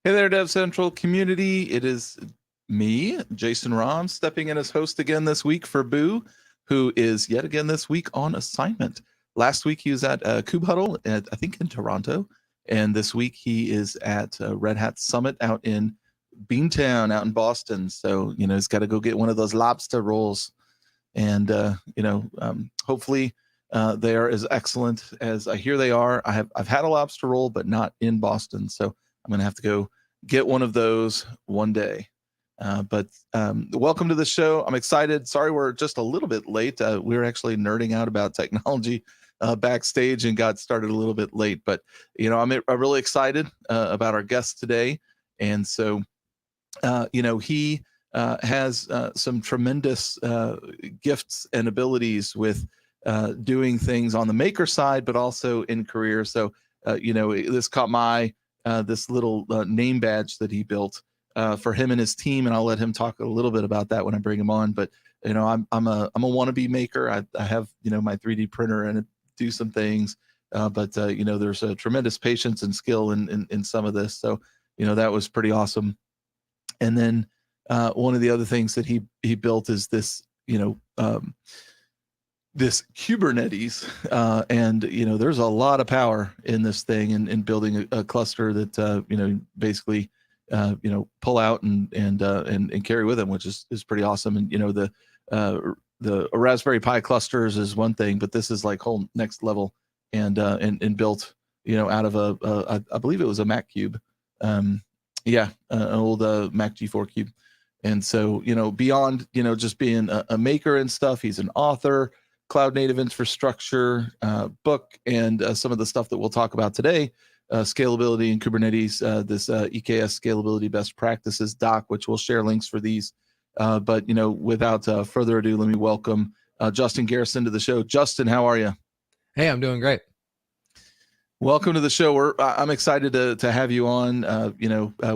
Hey there, DevCentral community. It is me, Jason Rom, stepping in as host again this week for Boo, who is yet again this week on assignment. Last week he was at KubeHuddle, I think in Toronto, and this week he is at Red Hat Summit out in Beantown, out in Boston. So, he's got to go get one of those lobster rolls, and hopefully they are as excellent as I hear they are. I've had a lobster roll, but not in Boston, so I'm going to have to go get one of those one day. But welcome to the show. I'm excited. Sorry, we're just a little bit late. We were actually nerding out about technology backstage and got started a little bit late. But, I'm really excited about our guest today. And so, he has some tremendous gifts and abilities with doing things on the maker side, but also in career. So, this caught my eye. This little name badge that he built for him and his team, and I'll let him talk a little bit about that when I bring him on. But I'm a wannabe maker. I have my 3D printer and do some things, but there's a tremendous patience and skill in some of this. So that was pretty awesome. And then one of the other things that he built is this this Kubernetes, and there's a lot of power in this thing, and in building a cluster that basically pull out and carry with them, which is pretty awesome. And the Raspberry Pi clusters is one thing, but this is like whole next level, and built out of I believe it was a Mac cube, an old Mac G4 cube. And so beyond just being a maker and stuff, he's an author, cloud native infrastructure book, and some of the stuff that we'll talk about today, scalability in Kubernetes, this EKS scalability best practices doc, which we'll share links for these. But without further ado, let me welcome Justin Garrison to the show. Justin, how are you? Hey, I'm doing great. Welcome to the show. I'm excited to have you on.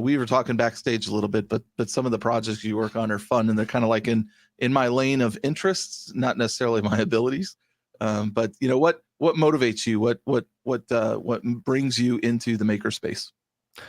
We were talking backstage a little bit, but some of the projects you work on are fun, and they're kind of like in my lane of interests, not necessarily my abilities. But what motivates you? What brings you into the makerspace?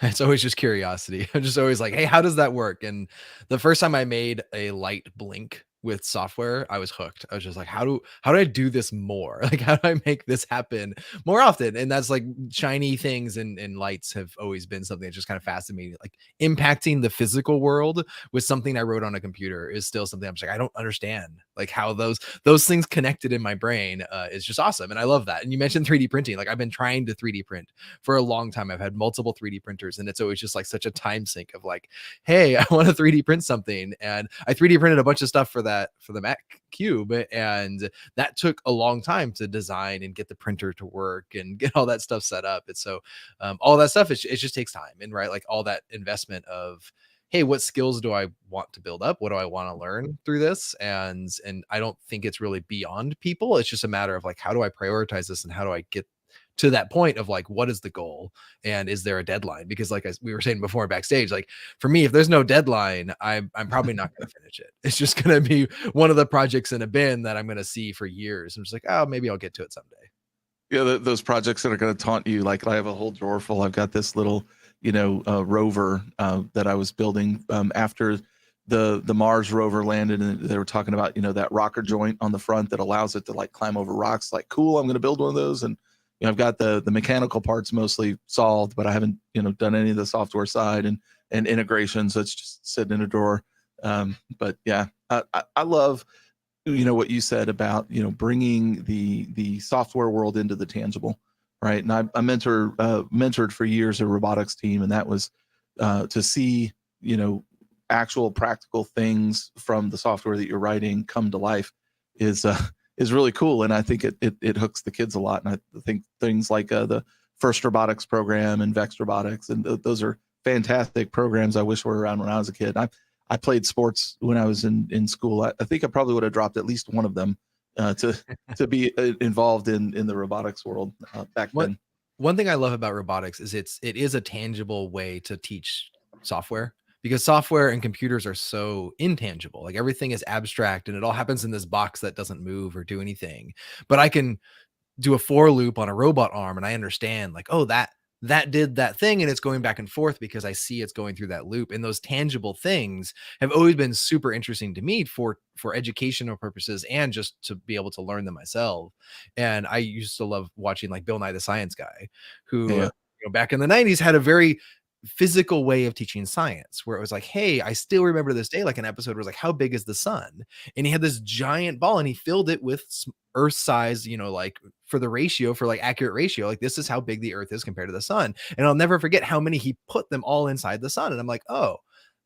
It's always just curiosity. I'm just always like, hey, how does that work? And the first time I made a light blink with software, I was hooked. I was just like, how do I do this more? Like, how do I make this happen more often? And that's like shiny things and lights have always been something that just kind of fascinating. Like impacting the physical world with something I wrote on a computer is still something I'm just like, I don't understand like how those things connected in my brain is just awesome. And I love that. And you mentioned 3D printing. Like I've been trying to 3D print for a long time. I've had multiple 3D printers, and it's always just like such a time sink of like, hey, I want to 3D print something. And I 3D printed a bunch of stuff for the Mac Cube. And that took a long time to design and get the printer to work and get all that stuff set up. And so all that stuff, it just takes time. And right, like all that investment of, hey, what skills do I want to build up? What do I want to learn through this? And I don't think it's really beyond people. It's just a matter of like, how do I prioritize this and how do I get to that point of like, what is the goal and is there a deadline? Because like we were saying before backstage, like for me, if there's no deadline, I'm probably not going to finish it. It's just going to be one of the projects in a bin that I'm going to see for years. I'm just like, oh, maybe I'll get to it someday. Yeah, those projects that are going to taunt you. Like I have a whole drawer full. I've got this little, rover that I was building after the Mars rover landed, and they were talking about that rocker joint on the front that allows it to like climb over rocks. Like, cool, I'm going to build one of those. And I've got the mechanical parts mostly solved, but I haven't done any of the software side and integration. So it's just sitting in a drawer. But yeah, I love what you said about bringing the software world into the tangible, right? And I mentored for years a robotics team, and that was to see actual practical things from the software that you're writing come to life is really cool. And I think it hooks the kids a lot. And I think things like the First Robotics program and Vex Robotics, and those are fantastic programs. I wish were around when I was a kid. I played sports when I was in school. I think I probably would have dropped at least one of them to be involved in the robotics world back then. One thing I love about robotics is it is a tangible way to teach software, because software and computers are so intangible. Like everything is abstract and it all happens in this box that doesn't move or do anything. But I can do a for loop on a robot arm and I understand like, oh, that did that thing and it's going back and forth because I see it's going through that loop. And those tangible things have always been super interesting to me for educational purposes and just to be able to learn them myself. And I used to love watching like Bill Nye the Science Guy, who back in the 90s had a very physical way of teaching science where it was like, hey, I still remember this day, like an episode where it was like, how big is the sun? And he had this giant ball and he filled it with earth size, like for the ratio, for like accurate ratio, like this is how big the earth is compared to the sun. And I'll never forget how many he put them all inside the sun. And I'm like, oh,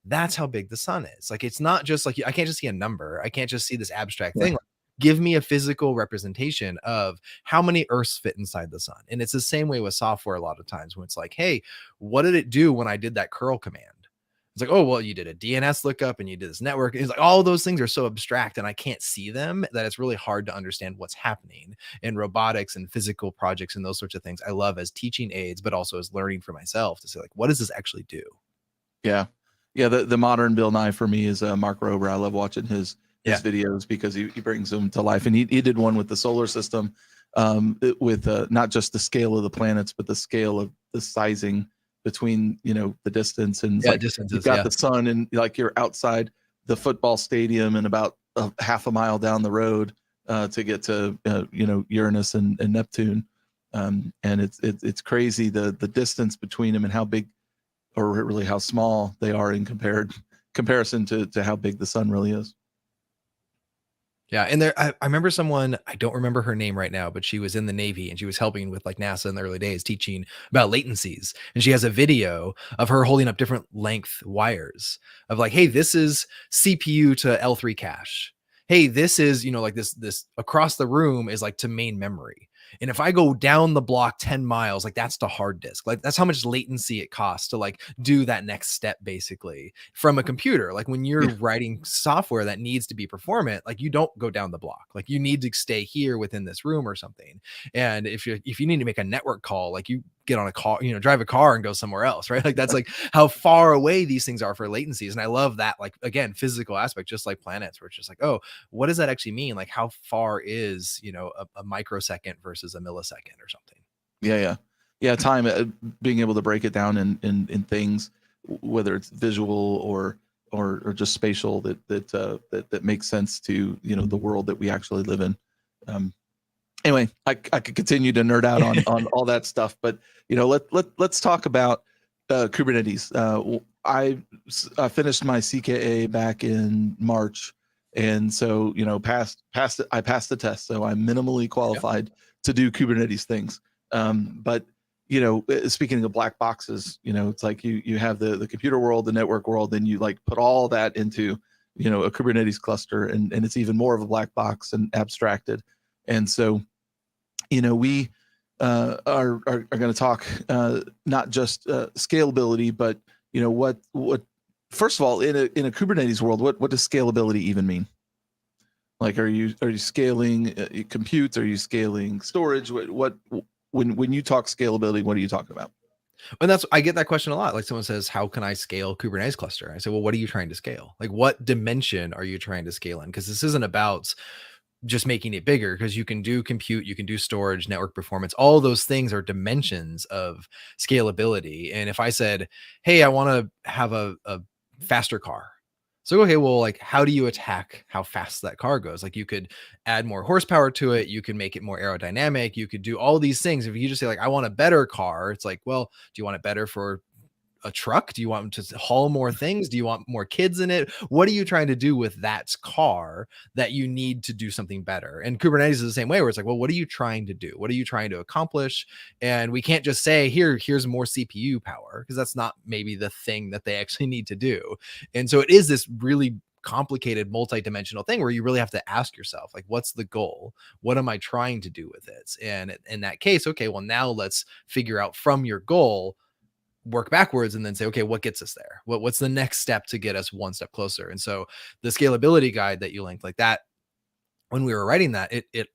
that's how big the sun is. Like, it's not just like, I can't just see a number. I can't just see this abstract thing. Like, give me a physical representation of how many Earths fit inside the sun. And it's the same way with software a lot of times when it's like, hey, what did it do when I did that curl command? It's like, oh, well, you did a DNS lookup and you did this network. It's like all those things are so abstract and I can't see them that it's really hard to understand what's happening in robotics and physical projects and those sorts of things. I love as teaching aids, but also as learning for myself to say, like, what does this actually do? Yeah. Yeah. The modern Bill Nye for me is Mark Rober. I love watching his videos because he brings them to life. And he did one with the solar system with not just the scale of the planets, but the scale of the sizing between, the distance. And like, you've got the sun and like you're outside the football stadium and about half a mile down the road to get to, Uranus and Neptune. And it's crazy the distance between them and how big or really how small they are in comparison to how big the sun really is. Yeah. And I remember someone, I don't remember her name right now, but she was in the Navy and she was helping with like NASA in the early days teaching about latencies. And she has a video of her holding up different length wires of like, hey, this is CPU to L3 cache. Hey, this is, like this across the room is like to main memory. And if I go down the block 10 miles, like that's to hard disk. Like that's how much latency it costs to like do that next step basically from a computer. Like when you're writing software that needs to be performant, like you don't go down the block. Like you need to stay here within this room or something. And if you need to make a network call, like you get on a car, drive a car and go somewhere else, right? Like that's like how far away these things are for latencies. And I love that, like, again, physical aspect, just like planets, where it's just like, oh, what does that actually mean? Like how far is, a microsecond versus a millisecond or something? Yeah. Time, being able to break it down in things, whether it's visual or just spatial that makes sense to the world that we actually live in. Anyway, I could continue to nerd out on all that stuff, but let's talk about Kubernetes. I finished my CKA back in March, and so I passed the test, so I'm minimally qualified to do Kubernetes things. But speaking of black boxes, it's like you have the computer world, the network world, then you like put all that into a Kubernetes cluster, and it's even more of a black box and abstracted. And so we are going to talk not just scalability, but what first of all, in a Kubernetes world, what does scalability even mean? Like, are you scaling compute? Are you scaling storage? What when you talk scalability, what are you talking about? And I get that question a lot. Like, someone says, how can I scale Kubernetes cluster? I say, well, what are you trying to scale? Like, what dimension are you trying to scale in? Because this isn't about just making it bigger, because you can do compute, you can do storage, network performance. All those things are dimensions of scalability. And if I said, hey, I want to have a faster car. So, okay, well, like, how do you attack how fast that car goes? Like, you could add more horsepower to it. You can make it more aerodynamic. You could do all these things. If you just say, like, I want a better car, it's like, well, do you want it better for a truck? Do you want them to haul more things? Do you want more kids in it? What are you trying to do with that car that you need to do something better? And Kubernetes is the same way, where it's like, well, what are you trying to do? What are you trying to accomplish? And we can't just say, here's more CPU power, because that's not maybe the thing that they actually need to do. And so it is this really complicated multi-dimensional thing where you really have to ask yourself, like, what's the goal? What am I trying to do with it? And in that case, okay, well, now let's figure out from your goal, work backwards, and then say, okay, what gets us there? What's the next step to get us one step closer? And so the scalability guide that you linked, like that, when we were writing that, it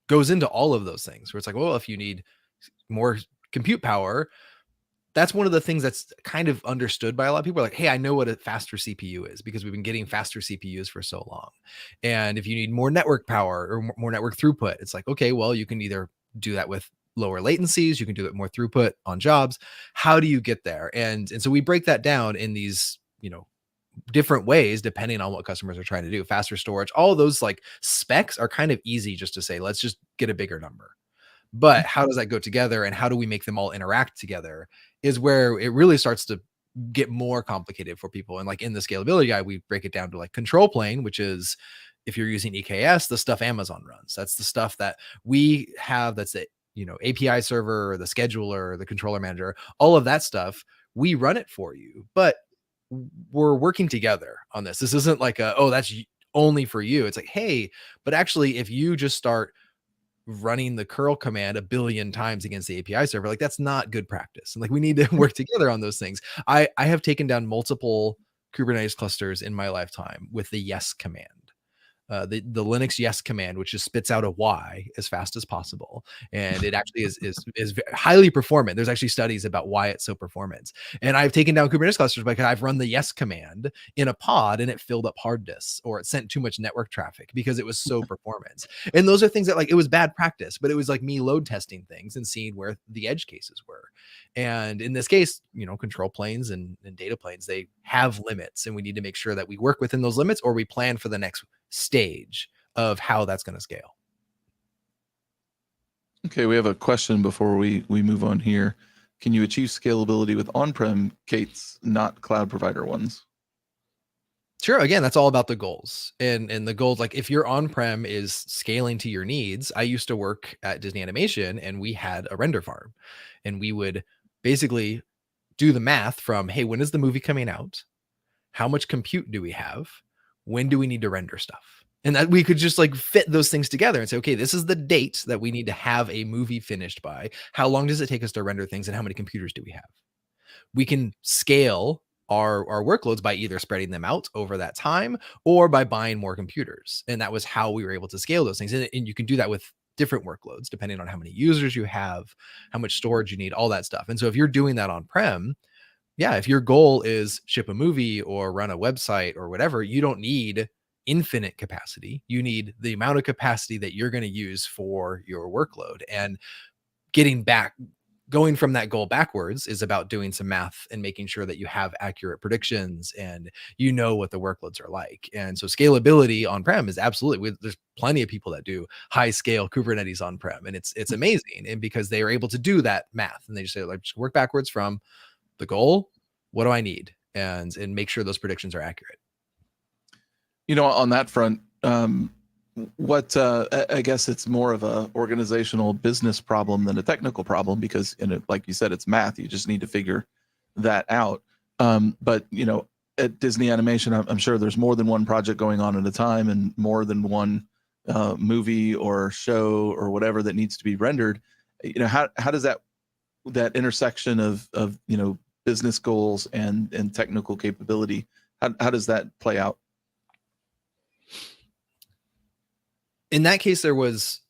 goes into all of those things where it's like, well, if you need more compute power, that's one of the things that's kind of understood by a lot of people. Like, hey, I know what a faster CPU is because we've been getting faster CPUs for so long. And if you need more network power or more network throughput, it's like, okay, well, you can either do that with lower latencies, you can do it more throughput on jobs. How do you get there? And so we break that down in these, different ways depending on what customers are trying to do. Faster storage, all of those like specs are kind of easy just to say, let's just get a bigger number. But how does that go together, and how do we make them all interact together is where it really starts to get more complicated for people. And like in the scalability guide, we break it down to like control plane, which is, if you're using EKS, the stuff Amazon runs. That's the stuff that we have. That's it. API server, or the scheduler, or the controller manager, all of that stuff, we run it for you. But we're working together on this. This isn't like that's only for you. It's like, hey, but actually, if you just start running the curl command a billion times against the API server, like, that's not good practice. And like, we need to work together on those things. I have taken down multiple Kubernetes clusters in my lifetime with the yes command. The Linux yes command, which just spits out a Y as fast as possible, and it actually is highly performant. There's actually studies about why it's so performant. And I've taken down Kubernetes clusters because I've run the yes command in a pod and it filled up hard disks, or it sent too much network traffic because it was so performant. And those are things that, like, it was bad practice, but it was like me load testing things and seeing where the edge cases were. And in this case, control planes and data planes, they have limits, and we need to make sure that we work within those limits, or we plan for the next stage of how that's going to scale. Okay, we have a question before we move on here. Can you achieve scalability with on-prem k8s, not cloud provider ones? Sure. Again, that's all about the goals. And the goals, like, if your on-prem is scaling to your needs, I used to work at Disney Animation, and we had a render farm, and we would basically do the math from, hey, when is the movie coming out? How much compute do we have? When do we need to render stuff? And that we could just like fit those things together and say, okay, this is the date that we need to have a movie finished by. How long does it take us to render things, and how many computers do we have? We can scale our workloads by either spreading them out over that time or by buying more computers. And that was how we were able to scale those things. And you can do that with different workloads, depending on how many users you have, how much storage you need, all that stuff. And so if you're doing that on-prem, yeah, if your goal is ship a movie or run a website or whatever, you don't need infinite capacity. You need the amount of capacity that you're going to use for your workload. And getting back going from that goal backwards is about doing some math and making sure that you have accurate predictions and you know what the workloads are like. And so scalability on-prem is absolutely, there's plenty of people that do high scale Kubernetes on-prem, and it's amazing. And because they are able to do that math, and they just say, like, just work backwards from the goal, what do I need? And make sure those predictions are accurate. On that front, I guess it's more of a organizational business problem than a technical problem, because like you said, it's math. You just need to figure that out. But at Disney Animation, I'm sure there's more than one project going on at a time, and more than one movie or show or whatever that needs to be rendered. How does that intersection of business goals and technical capability, how does that play out? In that case, there was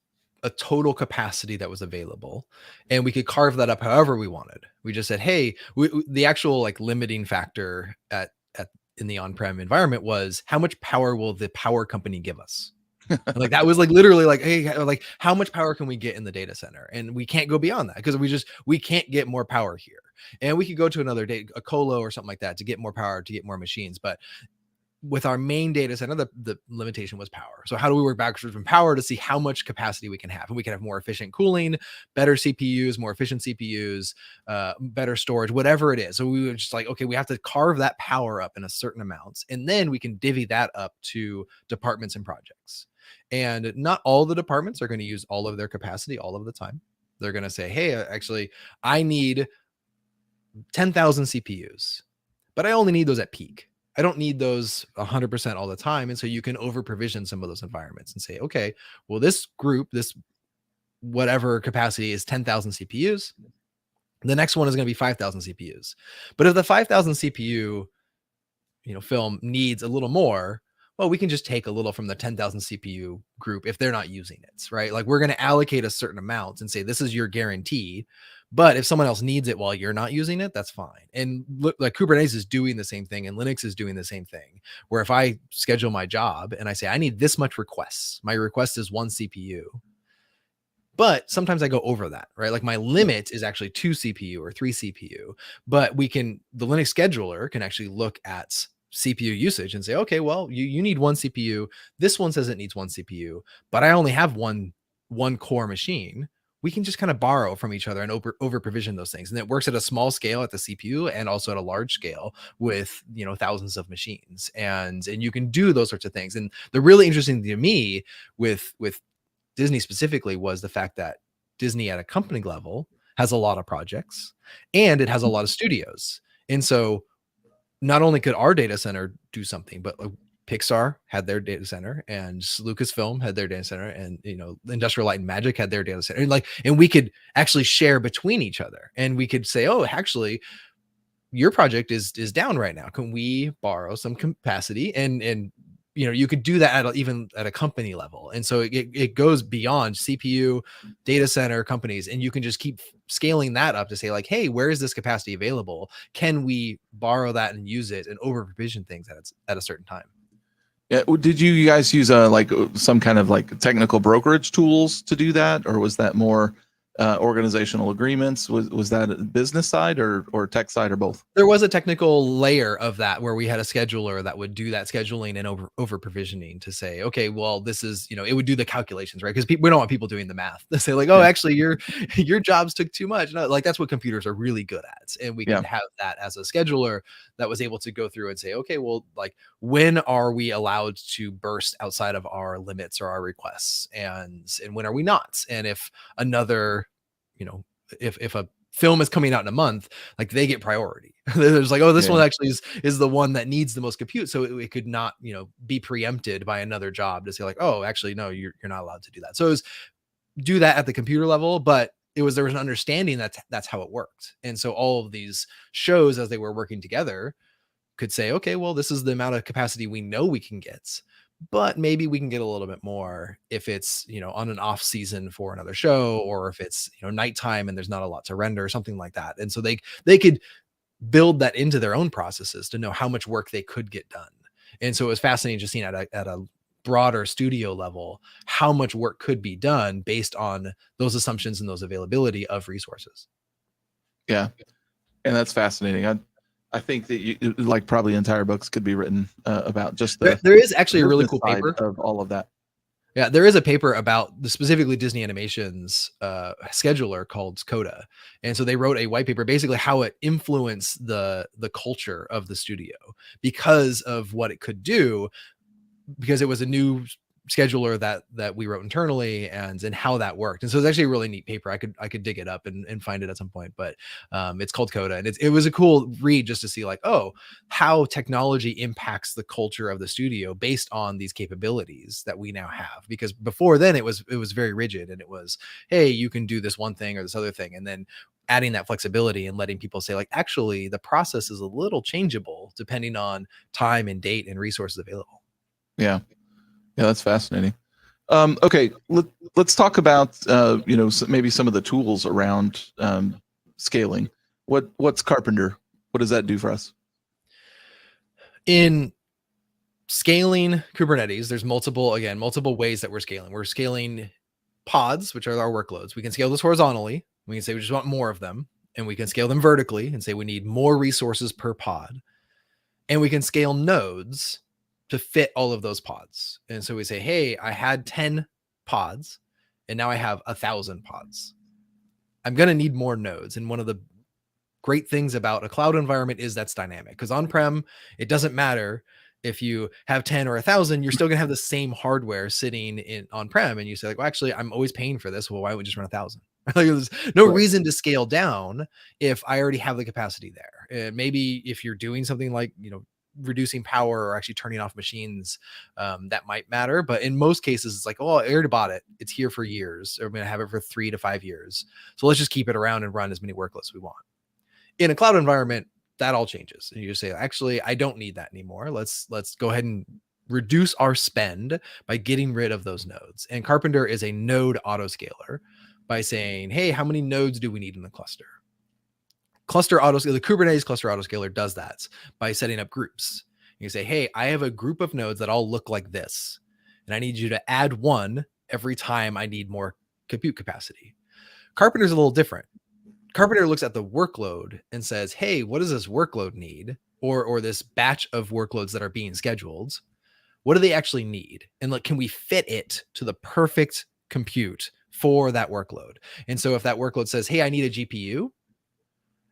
a total capacity that was available, and we could carve that up however we wanted. We just said, hey, the actual like limiting factor in the on-prem environment was how much power will the power company give us? Like that was like literally like, hey, like how much power can we get in the data center? And we can't go beyond that because we can't get more power here. And we could go to another a colo or something like that to get more power, to get more machines. But with our main data center, the limitation was power. So how do we work backwards from power to see how much capacity we can have? And we can have more efficient cooling, better CPUs, more efficient CPUs, better storage, whatever it is. So we were just like, okay, we have to carve that power up in a certain amount, and then we can divvy that up to departments and projects. And not all the departments are going to use all of their capacity all of the time. They're going to say, hey, actually, I need 10,000 CPUs, but I only need those at peak. I don't need those 100% all the time. And so you can over provision some of those environments and say, okay, well, this group, this whatever capacity is 10,000 CPUs. The next one is going to be 5,000 CPUs. But if the 5,000 CPU, film needs a little more, well, we can just take a little from the 10,000 CPU group if they're not using it, right? Like we're going to allocate a certain amount and say, this is your guarantee. But if someone else needs it while you're not using it, that's fine. And look, like Kubernetes is doing the same thing, and Linux is doing the same thing, where if I schedule my job and I say, I need this much requests, my request is 1 CPU. But sometimes I go over that, right? Like my limit is actually 2 CPU or 3 CPU, but the Linux scheduler can actually look at CPU usage and say, okay, well, you need 1 CPU. This one says it needs 1 CPU, but I only have one core machine. We can just kind of borrow from each other and over provision those things. And it works at a small scale at the CPU and also at a large scale with, thousands of machines. And you can do those sorts of things. And the really interesting thing to me with Disney specifically was the fact that Disney at a company level has a lot of projects and it has a lot of studios. And so not only could our data center do something, but Pixar had their data center, and Lucasfilm had their data center, and Industrial Light and Magic had their data center, and we could actually share between each other, and we could say, oh, actually, your project is down right now. Can we borrow some capacity? And you could do that even at a company level, and so it goes beyond CPU data center companies, and you can just keep scaling that up to say like, hey, where is this capacity available? Can we borrow that and use it and over provision things at a certain time? Yeah. Did you guys use some kind of like technical brokerage tools to do that, or was that more organizational agreements? Was that a business side or tech side or both? There was a technical layer of that where we had a scheduler that would do that scheduling and over provisioning to say, okay, well, this is, it would do the calculations, right? Because we don't want people doing the math. They say like, oh, actually your jobs took too much. No, like that's what computers are really good at. And we can have that as a scheduler that was able to go through and say, okay, well, like when are we allowed to burst outside of our limits or our requests? And when are we not? And if another, if a film is coming out in a month, like they get priority. There's like, oh, this one actually is the one that needs the most compute. So it could not, be preempted by another job to say like, oh, actually, no, you're not allowed to do that. So it was do that at the computer level, but there was an understanding that that's how it worked. And so all of these shows, as they were working together, could say, okay, well, this is the amount of capacity we know we can get, but maybe we can get a little bit more if it's, on an off season for another show, or if it's, nighttime and there's not a lot to render or something like that. And so they could build that into their own processes to know how much work they could get done. And so it was fascinating just seeing at a broader studio level, how much work could be done based on those assumptions and those availability of resources. Yeah, and that's fascinating. I think that like probably entire books could be written about just There is actually a really business cool side paper. of all of that. Yeah, there is a paper about the specifically Disney Animation's scheduler called Coda, and so they wrote a white paper basically how it influenced the culture of the studio because of what it could do, because it was a new scheduler that we wrote internally, and how that worked. And so it's actually a really neat paper. I could dig it up and find it at some point, but it's called Coda, and it was a cool read just to see like, oh, how technology impacts the culture of the studio based on these capabilities that we now have. Because before then it was very rigid, and it was, hey, you can do this one thing or this other thing, and then adding that flexibility and letting people say like, actually the process is a little changeable depending on time and date and resources available. Yeah, that's fascinating. Okay, let's talk about maybe some of the tools around scaling. What's Carpenter? What does that do for us? In scaling Kubernetes, there's multiple ways that we're scaling. We're scaling pods, which are our workloads. We can scale this horizontally. We can say we just want more of them, and we can scale them vertically and say we need more resources per pod. And we can scale nodes to fit all of those pods. And so we say, hey, I had 10 pods and now I have 1,000 pods. I'm going to need more nodes. And one of the great things about a cloud environment is that's dynamic, because on-prem, it doesn't matter if you have 10 or 1,000, you're still going to have the same hardware sitting in on-prem. And you say like, well, actually, I'm always paying for this. Well, why would we just run 1,000? There's no reason to scale down if I already have the capacity there. Maybe if you're doing something like, reducing power or actually turning off machines, that might matter. But in most cases, it's like, oh, I already bought it. It's here for years. Or I'm going to have it for 3 to 5 years. So let's just keep it around and run as many workloads as we want. In a cloud environment, that all changes. And you just say, actually, I don't need that anymore. Let's go ahead and reduce our spend by getting rid of those nodes. And Carpenter is a node autoscaler by saying, hey, how many nodes do we need in the cluster? Cluster autoscaler, the Kubernetes cluster autoscaler does that by setting up groups. You say, hey, I have a group of nodes that all look like this, and I need you to add one every time I need more compute capacity. Carpenter's a little different. Carpenter looks at the workload and says, hey, what does this workload need? Or this batch of workloads that are being scheduled, what do they actually need? And like, can we fit it to the perfect compute for that workload? And so if that workload says, hey, I need a GPU,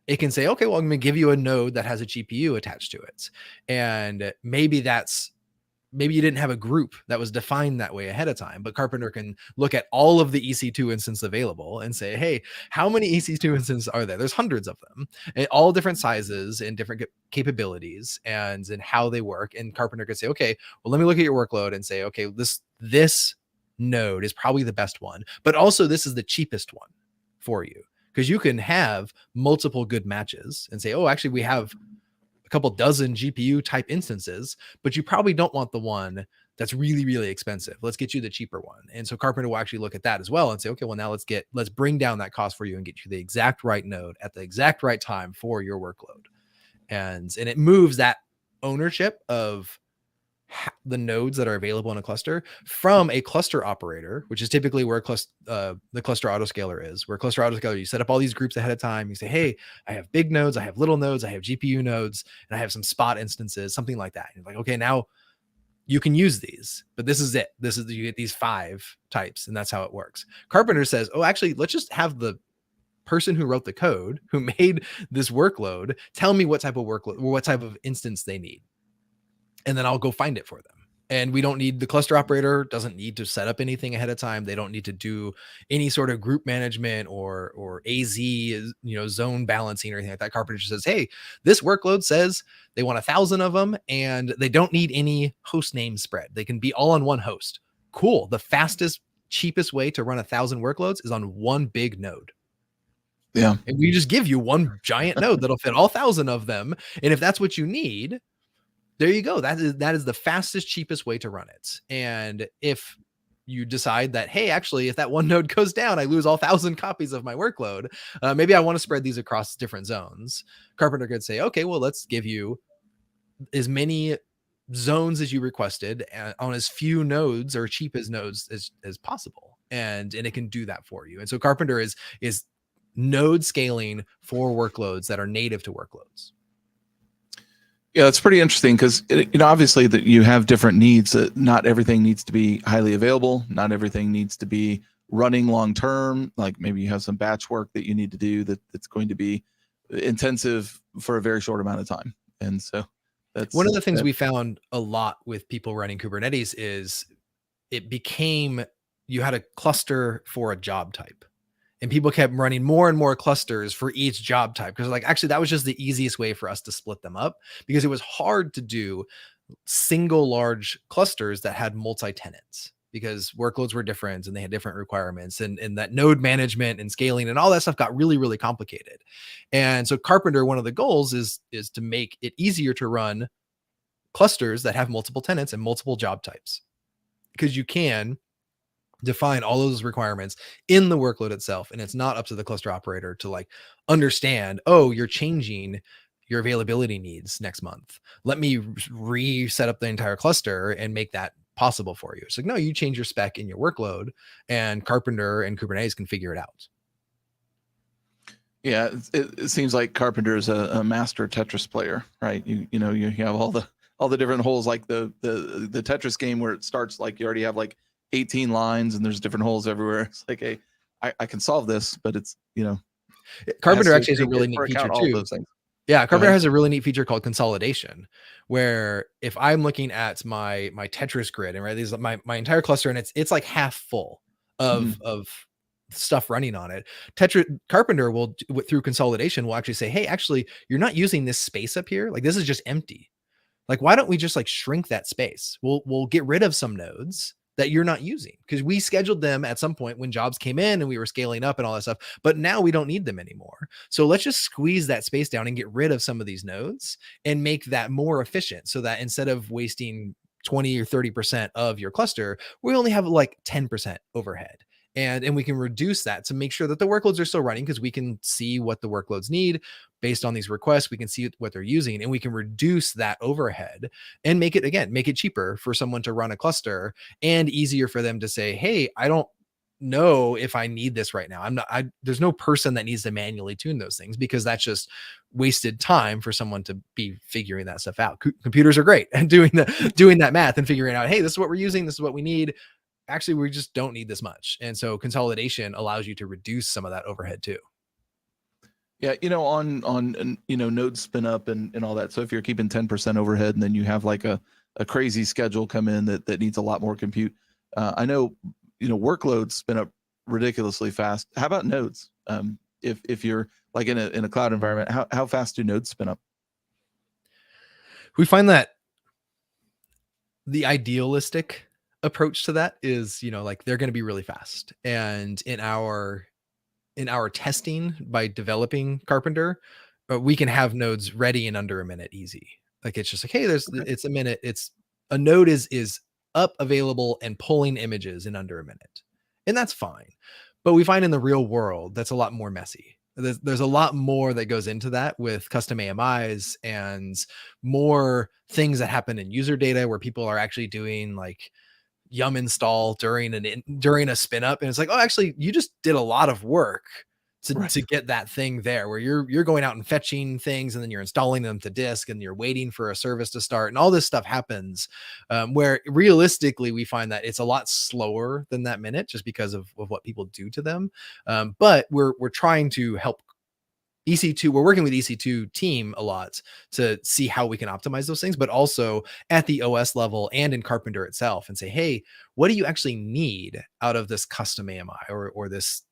it can say, okay, well, I'm going to give you a node that has a GPU attached to it. And maybe you didn't have a group that was defined that way ahead of time, but Carpenter can look at all of the EC2 instances available and say, hey, how many EC2 instances are there? There's hundreds of them, and all different sizes and different capabilities and how they work. And Carpenter could say, okay, well, let me look at your workload and say, okay, this node is probably the best one, but also this is the cheapest one for you, because you can have multiple good matches and say, oh, actually, we have a couple dozen GPU type instances, but you probably don't want the one that's really, really expensive. Let's get you the cheaper one. And so Carpenter will actually look at that as well and say, okay, well, now let's bring down that cost for you and get you the exact right node at the exact right time for your workload. And it moves that ownership of the nodes that are available in a cluster from a cluster operator, which is typically where the cluster autoscaler is, where cluster autoscaler, you set up all these groups ahead of time. You say, hey, I have big nodes, I have little nodes, I have GPU nodes, and I have some spot instances, something like that. And you're like, okay, now you can use these, but this is it. You get these 5 types, and that's how it works. Carpenter says, oh, actually, let's just have the person who wrote the code, who made this workload, tell me what type of workload or what type of instance they need, and then I'll go find it for them. And we don't need, the cluster operator doesn't need to set up anything ahead of time. They don't need to do any sort of group management or AZ, zone balancing or anything like that. Carpenter just says, hey, this workload says they want 1,000 of them, and they don't need any host name spread. They can be all on one host. Cool. The fastest, cheapest way to run 1,000 workloads is on one big node. Yeah. And we just give you one giant node that'll fit all 1,000 of them. And if that's what you need, there you go. That is the fastest, cheapest way to run it. And if you decide that, hey, actually, if that one node goes down, I lose all 1,000 copies of my workload. Maybe I want to spread these across different zones. Carpenter could say, okay, well, let's give you as many zones as you requested on as few nodes or cheap as nodes as possible. And it can do that for you. And so Carpenter is node scaling for workloads that are native to workloads. Yeah, it's pretty interesting because obviously that you have different needs. Not everything needs to be highly available. Not everything needs to be running long term. Like maybe you have some batch work that you need to do that's going to be intensive for a very short amount of time. And so that's one of the things we found a lot with people running Kubernetes is it became you had a cluster for a job type. And people kept running more and more clusters for each job type because like, actually, that was just the easiest way for us to split them up because it was hard to do single large clusters that had multi-tenants because workloads were different and they had different requirements and that node management and scaling and all that stuff got really, really complicated. And so Carpenter, one of the goals is to make it easier to run clusters that have multiple tenants and multiple job types because you can define all those requirements in the workload itself. And it's not up to the cluster operator to like understand, oh, you're changing your availability needs next month. Let me reset up the entire cluster and make that possible for you. It's like, no, you change your spec in your workload and Carpenter and Kubernetes can figure it out. Yeah, it seems like Carpenter is a master Tetris player, right? You have all the different holes, like the Tetris game where it starts like you already have like 18 lines and there's different holes everywhere. It's like, hey, I can solve this, but it's Carpenter actually has a really neat feature too. Yeah, Carpenter has a really neat feature called consolidation, where if I'm looking at my Tetris grid and right, these my entire cluster and it's like half full of stuff running on it. Carpenter will through consolidation will actually say, hey, actually, you're not using this space up here. Like this is just empty. Like, why don't we just like shrink that space? We'll get rid of some nodes that you're not using because we scheduled them at some point when jobs came in and we were scaling up and all that stuff, but now we don't need them anymore. So let's just squeeze that space down and get rid of some of these nodes and make that more efficient so that instead of wasting 20 or 30% of your cluster, we only have like 10% overhead. And we can reduce that to make sure that the workloads are still running because we can see what the workloads need based on these requests. We can see what they're using and we can reduce that overhead and make it cheaper for someone to run a cluster and easier for them to say, hey, I don't know if I need this right now. There's no person that needs to manually tune those things because that's just wasted time for someone to be figuring that stuff out. Computers are great at doing that math and figuring out, hey, this is what we're using. This is what we need. Actually, we just don't need this much. And so consolidation allows you to reduce some of that overhead too. Yeah, on node spin up and all that. So if you're keeping 10% overhead and then you have like a crazy schedule come in that needs a lot more compute. I know, workloads spin up ridiculously fast. How about nodes? If you're like in a cloud environment, how fast do nodes spin up? We find that the idealistic approach to that is, like they're going to be really fast. And in our testing by developing Carpenter, we can have nodes ready in under a minute easy. Like it's just like, hey, it's a minute. It's a node is up, available and pulling images in under a minute. And that's fine. But we find in the real world, that's a lot more messy. There's a lot more that goes into that with custom AMIs and more things that happen in user data where people are actually doing like yum install during a spin up. And it's like, oh, actually you just did a lot of work to get that thing there where you're going out and fetching things and then you're installing them to disk and you're waiting for a service to start and all this stuff happens where realistically we find that it's a lot slower than that minute just because of what people do to them. But we're trying to help EC2, we're working with EC2 team a lot to see how we can optimize those things, but also at the OS level and in Carpenter itself and say, hey, what do you actually need out of this custom AMI or this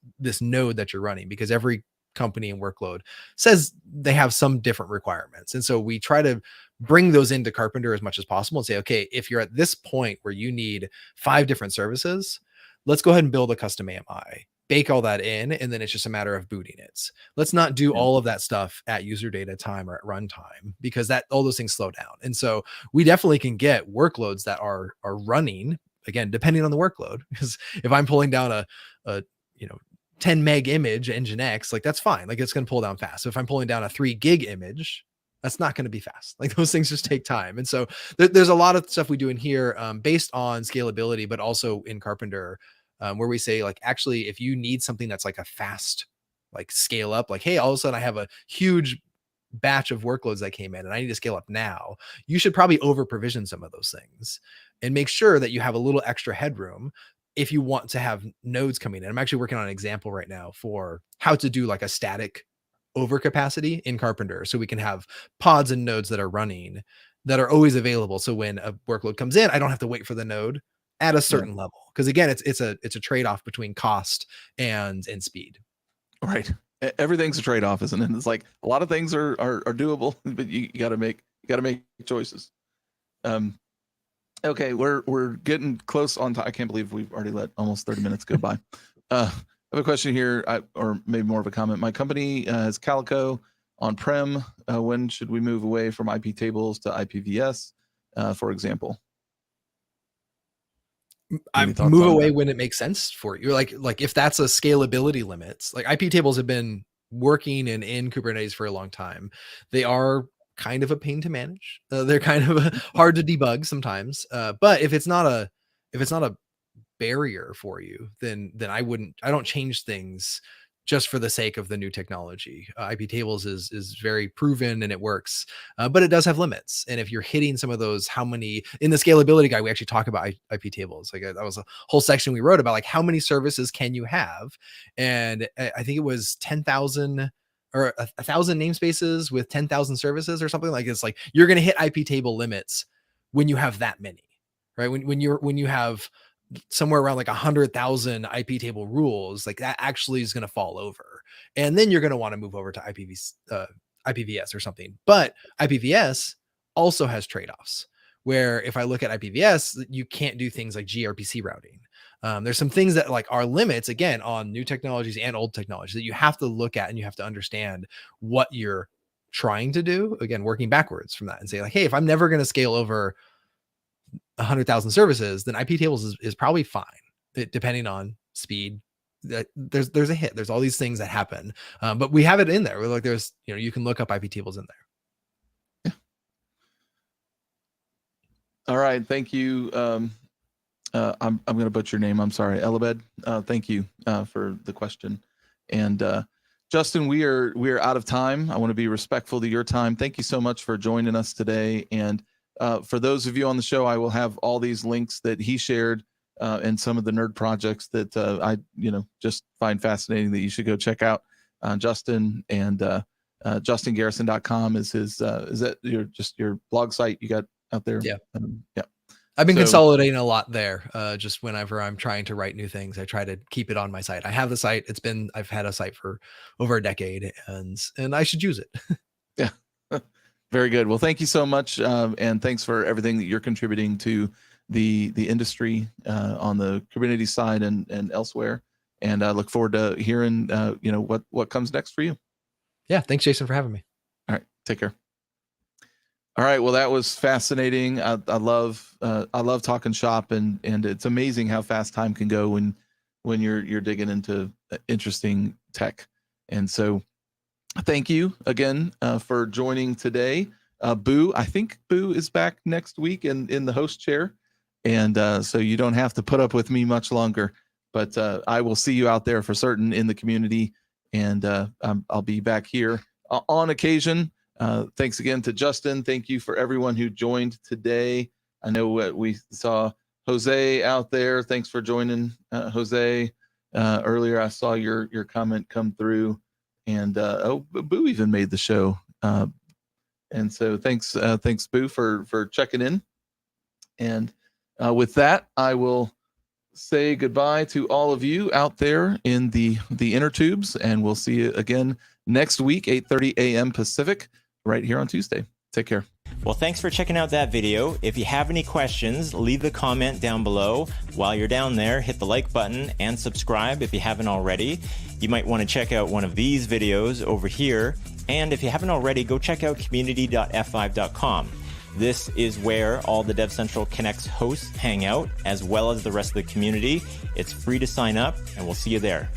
node that you're running? Because every company and workload says they have some different requirements. And so we try to bring those into Carpenter as much as possible and say, okay, if you're at this point where you need 5 different services, let's go ahead and build a custom AMI. Bake all that in, and then it's just a matter of booting it. Let's not do all of that stuff at user data time or at runtime because all those things slow down. And so we definitely can get workloads that are running, again, depending on the workload. Because if I'm pulling down a 10 meg image Nginx, like that's fine. Like it's going to pull down fast. So if I'm pulling down a 3 gig image, that's not going to be fast. Like those things just take time. And so there's a lot of stuff we do in here based on scalability, but also in Carpenter, where we say like, actually, if you need something that's like a fast like scale up, like, hey, all of a sudden I have a huge batch of workloads that came in and I need to scale up now, you should probably over provision some of those things and make sure that you have a little extra headroom if you want to have nodes coming in. I'm actually working on an example right now for how to do like a static overcapacity in Carpenter, so we can have pods and nodes that are running that are always available. So when a workload comes in, I don't have to wait for the node at a certain level. Because again, it's a trade-off between cost and speed. Right. Everything's a trade-off, isn't it? It's like a lot of things are doable, but you got to make choices. Okay, we're getting close on time. I can't believe we've already let almost 30 minutes go by. I have a question here, or maybe more of a comment. My company has Calico on-prem. When should we move away from IP tables to IPVS, for example? I move away when it makes sense for you. Like if that's a scalability limits, like IP tables have been working in Kubernetes for a long time. They are kind of a pain to manage. They're kind of hard to debug sometimes. But if it's not a barrier for you, then I don't change things just for the sake of the new technology. IP tables is very proven and it works, but it does have limits. And if you're hitting some of those, how many in the scalability guide, we actually talk about IP tables. Like that was a whole section we wrote about, like how many services can you have? And I think it was 10,000 or 1,000 namespaces with 10,000 services or something. Like it's like, you're going to hit IP table limits when you have that many, right? When you have somewhere around like 100,000 IP table rules, like that actually is going to fall over. And then you're going to want to move over to IPVS or something. But IPVS also has trade-offs where if I look at IPVS, you can't do things like gRPC routing. There's some things that like are limits again on new technologies and old technologies that you have to look at and you have to understand what you're trying to do. Again, working backwards from that and say like, hey, if I'm never going to scale over 100,000 services, then IP tables is probably fine, depending on speed. There's a hit. There's all these things that happen, but we have it in there. We're like, there's, you can look up IP tables in there. Yeah. All right, thank you. I'm going to butcher your name. I'm sorry, Elabed. Thank you for the question. And Justin, we are out of time. I want to be respectful to your time. Thank you so much for joining us today. And for those of you on the show, I will have all these links that he shared and some of the nerd projects that I just find fascinating that you should go check out. Justin and justingarrison.com is his is that your blog site you got out there? Yeah. Yeah. I've been consolidating a lot there. Just whenever I'm trying to write new things, I try to keep it on my site. I have the site. I've had a site for over a decade and I should use it. Yeah. Very good. Well, thank you so much. And thanks for everything that you're contributing to the industry on the Kubernetes side and elsewhere. And I look forward to hearing, what comes next for you. Yeah. Thanks, Jason, for having me. All right. Take care. All right. Well, that was fascinating. I love talking shop and it's amazing how fast time can go when you're digging into interesting tech. And so thank you again for joining today. Boo, I think Boo is back next week in the host chair. And so you don't have to put up with me much longer, but I will see you out there for certain in the community. And I'll be back here on occasion. Thanks again to Justin. Thank you for everyone who joined today. I know we saw Jose out there. Thanks for joining, Jose. Earlier, I saw your comment come through. And Boo even made the show, and so thanks Boo for checking in. And with that, I will say goodbye to all of you out there in the inner tubes, and we'll see you again next week, 8:30 a.m. Pacific, right here on Tuesday. Take care. Well, thanks for checking out that video. If you have any questions, leave a comment down below. While you're down there, hit the like button and subscribe if you haven't already. You might want to check out one of these videos over here. And if you haven't already, go check out community.f5.com. This is where all the DevCentral Connects hosts hang out, as well as the rest of the community. It's free to sign up, and we'll see you there.